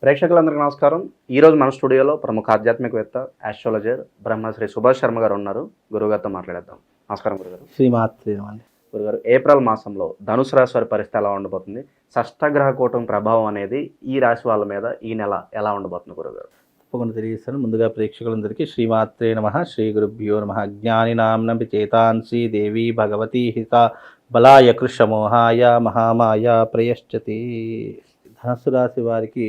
ప్రేక్షకులందరికీ నమస్కారం. ఈరోజు మన స్టూడియోలో ప్రముఖ ఆధ్యాత్మికవేత్త, ఆస్ట్రాలజర్ బ్రహ్మశ్రీ సుభాష్ శర్మ గారు ఉన్నారు. గురుగారితో మాట్లాడేద్దాం. నమస్కారం గురుగారు. శ్రీమాత్రే అండి. గురుగారు, ఏప్రిల్ మాసంలో ధనుసు రాశి వారి పరిస్థితి ఎలా ఉండబోతుంది? షష్టగ్రహ కూటమి ప్రభావం అనేది ఈ రాశి వాళ్ళ మీద ఈ నెల ఎలా ఉండబోతుంది గురుగారు? తప్పకుండా తెలియజేస్తాను. ముందుగా ప్రేక్షకులందరికీ శ్రీమాత్రే నమః, శ్రీ గురుభ్యో నమః. జ్ఞానినాంనపి చేతాంసి దేవి భగవతి హిత బలాయ కృషమోహాయ మహామాయ ప్రయశ్చతి. ధనుసు రాశి వారికి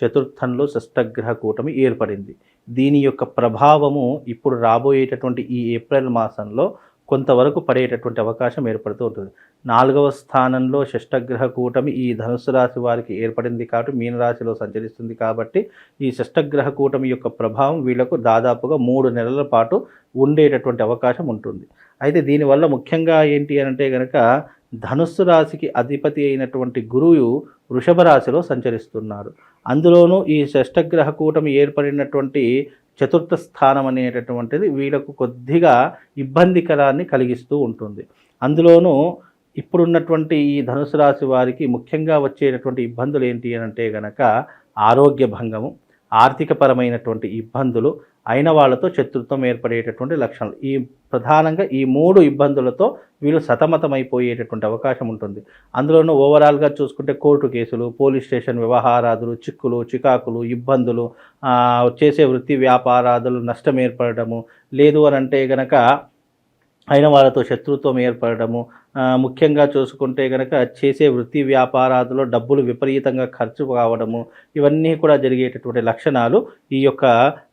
చతుర్థంలో షష్టగ్రహ కూటమి ఏర్పడింది. దీని యొక్క ప్రభావము ఇప్పుడు రాబోయేటటువంటి ఈ ఏప్రిల్ మాసంలో కొంతవరకు పడేటటువంటి అవకాశం ఏర్పడుతూ ఉంటుంది. 4వ స్థానంలో షష్టగ్రహ కూటమి ఈ ధనుసు రాశి వారికి ఏర్పడింది కాబట్టి మీనరాశిలో సంచరిస్తుంది కాబట్టి ఈ షష్టగ్రహ కూటమి యొక్క ప్రభావం వీళ్లకు దాదాపుగా 3 నెలల పాటు ఉండేటటువంటి అవకాశం ఉంటుంది. అయితే దీనివల్ల ముఖ్యంగా ఏంటి అంటే కనుక ధనుస్సు రాశికి అధిపతి అయినటువంటి గురువు వృషభ రాశిలో సంచరిస్తున్నాడు. అందులోనూ ఈ షష్టగ్రహ కూటమి ఏర్పడినటువంటి చతుర్థ స్థానం అనేటటువంటిది వీళ్ళకు కొద్దిగా ఇబ్బందికరాన్ని కలిగిస్తూ ఉంటుంది. అందులోనూ ఇప్పుడున్నటువంటి ఈ ధనుసు రాశి వారికి ముఖ్యంగా వచ్చేటటువంటి ఇబ్బందులు ఏంటి అంటే గనక ఆరోగ్య భంగము, ఆర్థికపరమైనటువంటి ఇబ్బందులు, అయిన వాళ్ళతో శత్రుత్వం ఏర్పడేటటువంటి లక్షణాలు. ప్రధానంగా ఈ 3 ఇబ్బందులతో వీళ్ళు సతమతమైపోయేటటువంటి అవకాశం ఉంటుంది. అందులోనూ ఓవరాల్గా చూసుకుంటే కోర్టు కేసులు, పోలీస్ స్టేషన్ వ్యవహారాదులు, చిక్కులు, చికాకులు, ఇబ్బందులు, చేసే వృత్తి వ్యాపారాదులు నష్టం ఏర్పడము, లేదు అని అంటే గనక అయిన వాళ్ళతో శత్రుత్వం ఏర్పడము, ముఖ్యంగా చూసుకుంటే కనుక చేసే వృత్తి వ్యాపారాలలో డబ్బులు విపరీతంగా ఖర్చు కావడము, ఇవన్నీ కూడా జరిగేటటువంటి లక్షణాలు ఈ యొక్క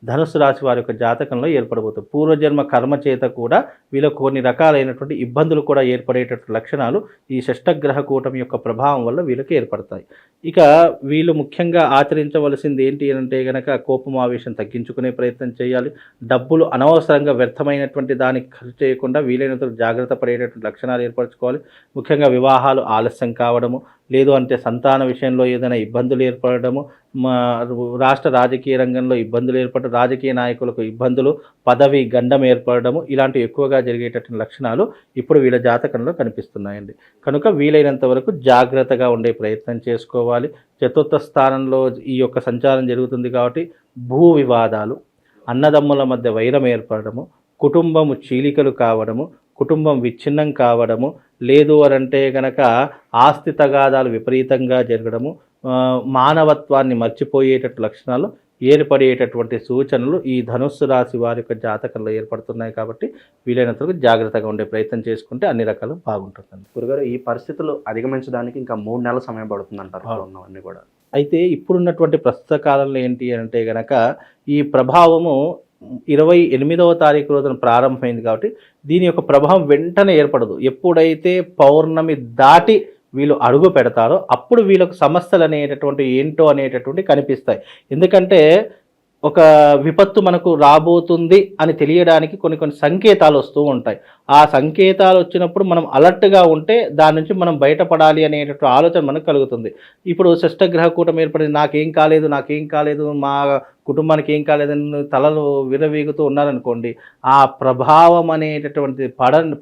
ధనుసు రాశి వారి యొక్క జాతకంలో ఏర్పడబోతుంది. పూర్వజన్మ కర్మ చేత కూడా వీళ్ళకు కొన్ని రకాలైనటువంటి ఇబ్బందులు కూడా ఏర్పడేటటువంటి లక్షణాలు ఈ షష్టగ్రహ కూటమి యొక్క ప్రభావం వల్ల వీళ్ళకి ఏర్పడతాయి. ఇక వీళ్ళు ముఖ్యంగా ఆచరించవలసింది ఏంటి అంటే కనుక కోపం ఆవేశం తగ్గించుకునే ప్రయత్నం చేయాలి. డబ్బులు అనవసరంగా వ్యర్థమైనటువంటి దానికి ఖర్చు చేయకుండా వీలైనంత జాగ్రత్త పడేటటువంటి లక్షణాలు ఏర్పరచుకోవాలి. ముఖ్యంగా వివాహాలు ఆలస్యం కావడము, లేదు అంటే సంతాన విషయంలో ఏదైనా ఇబ్బందులు ఏర్పడము, రాష్ట్ర రాజకీయ రంగంలో ఇబ్బందులు ఏర్పడడం, రాజకీయ నాయకులకు ఇబ్బందులు, పదవి గండం ఏర్పడము, ఇలాంటివి ఎక్కువగా జరిగేటటువంటి లక్షణాలు ఇప్పుడు వీళ్ళ జాతకంలో కనిపిస్తున్నాయండి. కనుక వీలైనంత వరకు జాగ్రత్తగా ఉండే ప్రయత్నం చేసుకోవాలి. చతుర్థ స్థానంలో ఈ యొక్క సంచారం జరుగుతుంది కాబట్టి భూ వివాదాలు, అన్నదమ్ముల మధ్య వైరం ఏర్పడము, కుటుంబము చీలికలు కావడము, కుటుంబం విచ్ఛిన్నం కావడము, లేదు అనంటే గనక ఆస్తి తగాదాలు విపరీతంగా జరగడము, మానవత్వాన్ని మర్చిపోయేటట్టు లక్షణాలు ఏర్పడేటటువంటి సూచనలు ఈ ధనుస్సు రాశి వారి యొక్క జాతకంలో ఏర్పడుతున్నాయి. కాబట్టి వీలైనంతవరకు జాగ్రత్తగా ఉండే ప్రయత్నం చేసుకుంటే అన్ని రకాలు బాగుంటుందండి. గురుగారు, ఈ పరిస్థితులు అధిగమించడానికి ఇంకా 3 నెలల సమయం పడుతుంది అంటారు ఉన్నవన్నీ కూడా. అయితే ఇప్పుడున్నటువంటి ప్రస్తుత కాలంలో ఏంటి అంటే గనక ఈ ప్రభావము 28వ తారీఖు రోజున ప్రారంభమైంది కాబట్టి దీని యొక్క ప్రభావం వెంటనే ఏర్పడదు. ఎప్పుడైతే పౌర్ణమి దాటి వీళ్ళు అడుగు పెడతారో అప్పుడు వీళ్ళకు సమస్యలు అనేటటువంటి ఏంటో అనేటటువంటి కనిపిస్తాయి. ఎందుకంటే ఒక విపత్తు మనకు రాబోతుంది అని తెలియడానికి కొన్ని సంకేతాలు వస్తూ ఉంటాయి. ఆ సంకేతాలు వచ్చినప్పుడు మనం అలర్ట్గా ఉంటే దాని నుంచి మనం బయటపడాలి అనేటటువంటి ఆలోచన మనకు కలుగుతుంది. ఇప్పుడు షష్టగ్రహ కూటమి ఏర్పడింది, నాకేం కాలేదు, మా కుటుంబానికి ఏం కాలేదని తలలు విరవీగుతూ ఉన్నారనుకోండి, ఆ ప్రభావం అనేటటువంటి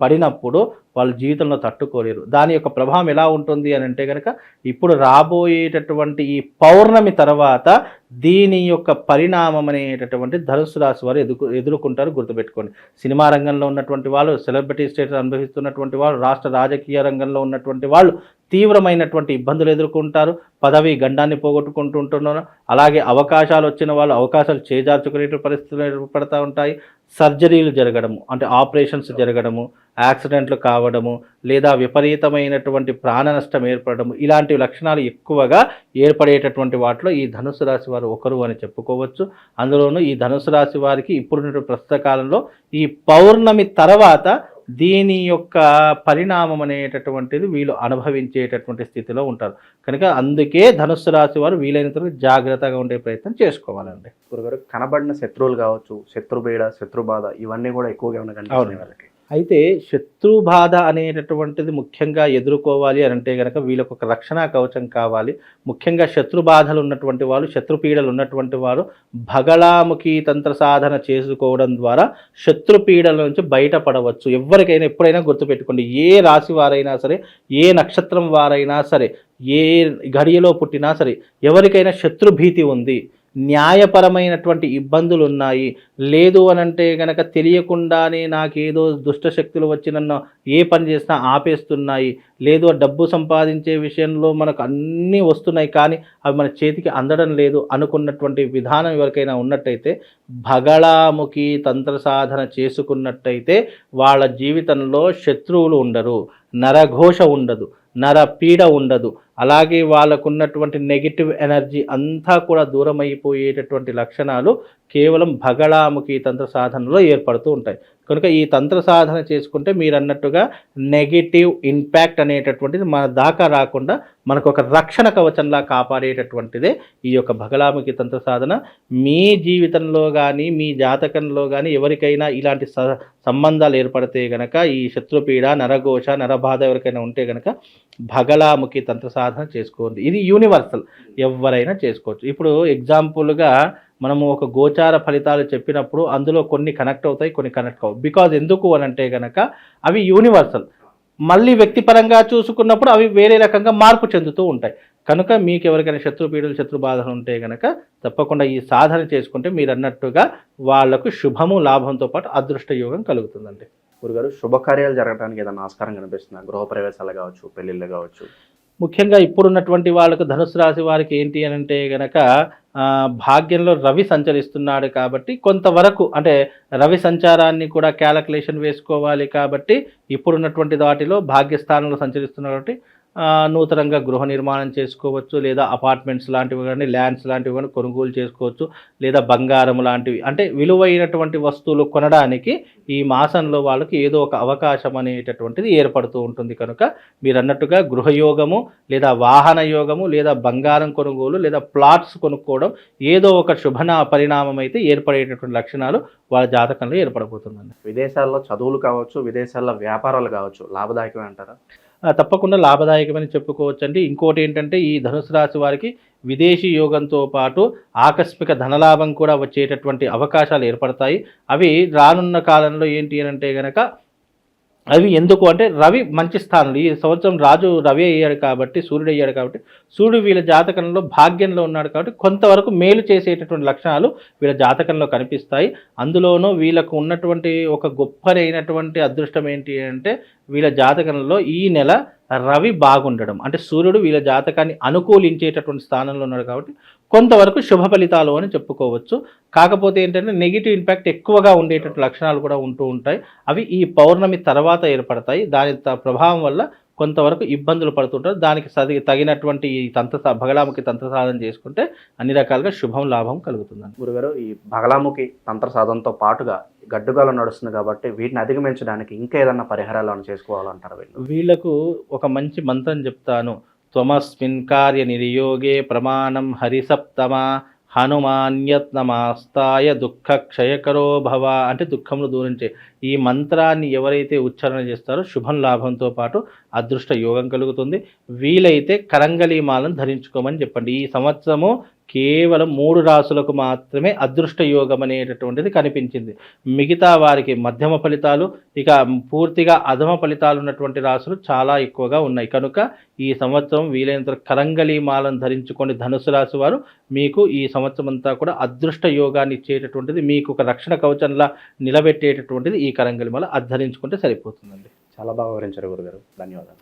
పడినప్పుడు వాళ్ళ జీవితంలో తట్టుకోలేరు. దాని యొక్క ప్రభావం ఎలా ఉంటుంది అని అంటే కనుక ఇప్పుడు రాబోయేటటువంటి ఈ పౌర్ణమి తర్వాత దీని యొక్క పరిణామం అనేటటువంటి ధనుసు రాశి వారు ఎదుర్కొంటారు. గుర్తుపెట్టుకోండి. సినిమా రంగంలో ఉన్నటువంటి వాళ్ళు, సెలబ్రిటీ స్టేటస్ అనుభవిస్తున్నటువంటి వాళ్ళు, రాష్ట్ర రాజకీయ రంగంలో ఉన్నటువంటి వాళ్ళు తీవ్రమైనటువంటి ఇబ్బందులు ఎదుర్కొంటారు. పదవి గండాన్ని పోగొట్టుకుంటుంటున్నారు. అలాగే అవకాశాలు వచ్చిన వాళ్ళు అవకాశాలు చేజార్చుకునే పరిస్థితులు ఏర్పడుతూ ఉంటాయి. సర్జరీలు జరగడము, అంటే ఆపరేషన్స్ జరగడము, యాక్సిడెంట్లు కావడము, లేదా విపరీతమైనటువంటి ప్రాణ నష్టం ఏర్పడము, ఇలాంటి లక్షణాలు ఎక్కువగా ఏర్పడేటటువంటి వాటిలో ఈ ధనుసు రాశి వారు ఒకరు అని చెప్పుకోవచ్చు. అందులోనూ ఈ ధనుసు రాశి వారికి ఇప్పుడున్న ప్రస్తుత కాలంలో ఈ పౌర్ణమి తర్వాత దీని యొక్క పరిణామం అనేటటువంటిది వీళ్ళు అనుభవించేటటువంటి స్థితిలో ఉంటారు. కనుక అందుకే ధనుస్సు రాశి వారు వీలైనంత జాగ్రత్తగా ఉండే ప్రయత్నం చేసుకోవాలండి. గురుగారు, కనబడిన శత్రువులు కావచ్చు, శత్రుబీడ, శత్రుబాధ ఇవన్నీ కూడా ఎక్కువగా ఉన్న వాళ్ళకి. అయితే శత్రు బాధ అనేటటువంటిది ముఖ్యంగా ఎదుర్కోవాలి అని అంటే కనుక వీళ్ళకు ఒక రక్షణ కవచం కావాలి. ముఖ్యంగా శత్రు బాధలు ఉన్నటువంటి వాళ్ళు, శత్రుపీడలు ఉన్నటువంటి వారు భగళాముఖి తంత్ర సాధన చేసుకోవడం ద్వారా శత్రుపీడల నుంచి బయటపడవచ్చు. ఎవరికైనా ఎప్పుడైనా గుర్తుపెట్టుకోండి, ఏ రాశి వారైనా సరే, ఏ నక్షత్రం వారైనా సరే, ఏ ఘడియలో పుట్టినా సరే ఎవరికైనా శత్రుభీతి ఉంది, న్యాయపరమైనటువంటి ఇబ్బందులు ఉన్నాయి, లేదు అనంటే గనక తెలియకుండానే నాకేదో దుష్టశక్తులు వచ్చి నన్ను ఏ పని చేసినా ఆపేస్తున్నాయి, లేదు డబ్బు సంపాదించే విషయంలో మనకు అన్నీ వస్తున్నాయి కానీ అవి మన చేతికి అందడం లేదు అనుకున్నటువంటి విధానం ఎవరికైనా ఉన్నట్టయితే భగళాముఖి తంత్ర సాధన చేసుకున్నట్టయితే వాళ్ళ జీవితంలో శత్రువులు ఉండరు, నరఘోష ఉండదు, నరపీడ ఉండదు, అలాగే వాళ్ళకున్నటువంటి నెగిటివ్ ఎనర్జీ అంతా కూడా దూరం అయిపోయేటటువంటి లక్షణాలు కేవలం భగళాముఖి తంత్ర సాధనలో ఏర్పడుతూ ఉంటాయి. కనుక ఈ తంత్ర సాధన చేసుకుంటే మీరు అన్నట్టుగా నెగిటివ్ ఇంపాక్ట్ అనేటటువంటిది మన దాకా రాకుండా మనకు ఒక రక్షణ కవచంలా కాపాడేటటువంటిదే ఈ యొక్క భగళాముఖి తంత్ర సాధన. మీ జీవితంలో కానీ మీ జాతకంలో కానీ ఎవరికైనా ఇలాంటి సంబంధాలు ఏర్పడితే గనక, ఈ శత్రుపీడ, నరఘోష, నరబాధ ఎవరికైనా ఉంటే గనక భగళాముఖి తంత్ర సాధన చేసుకోండి. ఇది యూనివర్సల్, ఎవరైనా చేసుకోవచ్చు. ఇప్పుడు ఎగ్జాంపుల్గా మనము ఒక గోచార ఫలితాలు చెప్పినప్పుడు అందులో కొన్ని కనెక్ట్ అవుతాయి, కొన్ని కనెక్ట్ కావు. బికాజ్ ఎందుకు అని అంటే కనుక అవి యూనివర్సల్. మళ్ళీ వ్యక్తిపరంగా చూసుకున్నప్పుడు అవి వేరే రకంగా మార్పు చెందుతూ ఉంటాయి. కనుక మీకు ఎవరికైనా శత్రుపీడలు, శత్రుబాధలు ఉంటే కనుక తప్పకుండా ఈ సాధన చేసుకుంటే మీరు అన్నట్టుగా వాళ్లకు శుభము, లాభంతో పాటు అదృష్ట యోగం కలుగుతుందండి. గురుగారు, శుభకార్యాలు జరగడానికి ఏదైనా ఆస్కారం కనిపిస్తుందా? గృహప్రవేశాలు కావచ్చు, పెళ్ళిళ్ళు కావచ్చు. ముఖ్యంగా ఇప్పుడున్నటువంటి వాళ్ళకు ధనుసు రాశి వారికి ఏంటి అని అంటే గనక భాగ్యంలో రవి సంచరిస్తున్నాడు కాబట్టి కొంతవరకు అంటే రవి సంచారాన్ని కూడా క్యాలిక్యులేషన్ వేసుకోవాలి కాబట్టి ఇప్పుడున్నటువంటి వాటిలో భాగ్యస్థానంలో సంచరిస్తున్నారు కాబట్టి నూతనంగా గృహ నిర్మాణం చేసుకోవచ్చు, లేదా అపార్ట్మెంట్స్ లాంటివి కానీ, ల్యాండ్స్ లాంటివి కానీ కొనుగోలు చేసుకోవచ్చు, లేదా బంగారం లాంటివి అంటే విలువైనటువంటి వస్తువులు కొనడానికి ఈ మాసంలో వాళ్ళకి ఏదో ఒక అవకాశం అనేటటువంటిది ఏర్పడుతూ ఉంటుంది. కనుక మీరు అన్నట్టుగా గృహయోగము, లేదా వాహన యోగము, లేదా బంగారం కొనుగోలు, లేదా ప్లాట్స్ కొనుక్కోవడం ఏదో ఒక పరిణామం అయితే ఏర్పడేటటువంటి లక్షణాలు వాళ్ళ జాతకంలో ఏర్పడబోతుందండి. విదేశాల్లో చదువులు కావచ్చు, విదేశాల్లో వ్యాపారాలు కావచ్చు, లాభదాయకమే అంటారా? తప్పకుండా లాభదాయకమని చెప్పుకోవచ్చండి. ఇంకోటి ఏంటంటే ఈ ధనుసు రాశి వారికి విదేశీ యోగంతో పాటు ఆకస్మిక ధనలాభం కూడా వచ్చేటటువంటి అవకాశాలు ఏర్పడతాయి. అవి రానున్న కాలంలో ఏంటి అని అంటే కనుక అవి ఎందుకు అంటే రవి మంచి స్థానంలో ఈ సంవత్సరం రాజు రవి అయ్యాడు కాబట్టి, సూర్యుడు అయ్యాడు కాబట్టి, సూర్యుడు వీళ్ళ జాతకంలో భాగ్యంలో ఉన్నాడు కాబట్టి కొంతవరకు మేలు చేసేటటువంటి లక్షణాలు వీళ్ళ జాతకంలో కనిపిస్తాయి. అందులోనూ వీళ్ళకు ఉన్నటువంటి ఒక గొప్పదైనటువంటి అదృష్టం ఏంటి అంటే వీళ్ళ జాతకంలో ఈ నెల రవి బాగుండడం, అంటే సూర్యుడు వీళ్ళ జాతకాన్ని అనుకూలించేటటువంటి స్థానంలో ఉన్నాడు కాబట్టి కొంతవరకు శుభ ఫలితాలు అని చెప్పుకోవచ్చు. కాకపోతే ఏంటంటే నెగిటివ్ ఇంపాక్ట్ ఎక్కువగా ఉండేటటువంటి లక్షణాలు కూడా ఉంటూ ఉంటాయి. అవి ఈ పౌర్ణమి తర్వాత ఏర్పడతాయి. దాని ప్రభావం వల్ల కొంతవరకు ఇబ్బందులు పడుతుంటారు. దానికి తగినటువంటి ఈ భగళాముఖి తంత్ర సాధన చేసుకుంటే అన్ని రకాలుగా శుభం, లాభం కలుగుతుందండి. గురుగారు, ఈ భగళాముఖి తంత్ర సాధనతో పాటుగా గడ్డుగాలం నడుస్తుంది కాబట్టి వీటిని అధిగమించడానికి ఇంకా ఏదన్నా పరిహారాలు చేసుకోవాలంటారు? వీళ్ళకు ఒక మంచి మంత్రం చెప్తాను. త్వమస్మిన్ కార్య నిర్యోగే ప్రమాణం హరిసప్తమా హనుమాన్యత్నమాస్తాయ దుఃఖ క్షయకరో భవ, అంటే దుఃఖములు దూరించే ఈ మంత్రాన్ని ఎవరైతే ఉచ్చారణ చేస్తారో శుభం, లాభంతో పాటు అదృష్ట యోగం కలుగుతుంది. వీలైతే కరంగలీమాలను ధరించుకోమని చెప్పండి. ఈ సంవత్సరము కేవలం 3 రాసులకు మాత్రమే అదృష్ట యోగం అనేటటువంటిది కనిపించింది. మిగతా వారికి మధ్యమ ఫలితాలు, ఇక పూర్తిగా అధమ ఫలితాలు ఉన్నటువంటి రాసులు చాలా ఎక్కువగా ఉన్నాయి. కనుక ఈ సంవత్సరం వీలైనంత కరంగలీమాలను ధరించుకొని ధనుసు రాశి వారు మీకు ఈ సంవత్సరం అంతా కూడా అదృష్ట యోగాన్ని ఇచ్చేటటువంటిది, మీకు ఒక రక్షణ కవచంలా నిలబెట్టేటటువంటిది ఈ కరంగలిమాల ధరించుకుంటే సరిపోతుందండి. చాలా బాగా వివరించారు గురుగారు, ధన్యవాదాలు.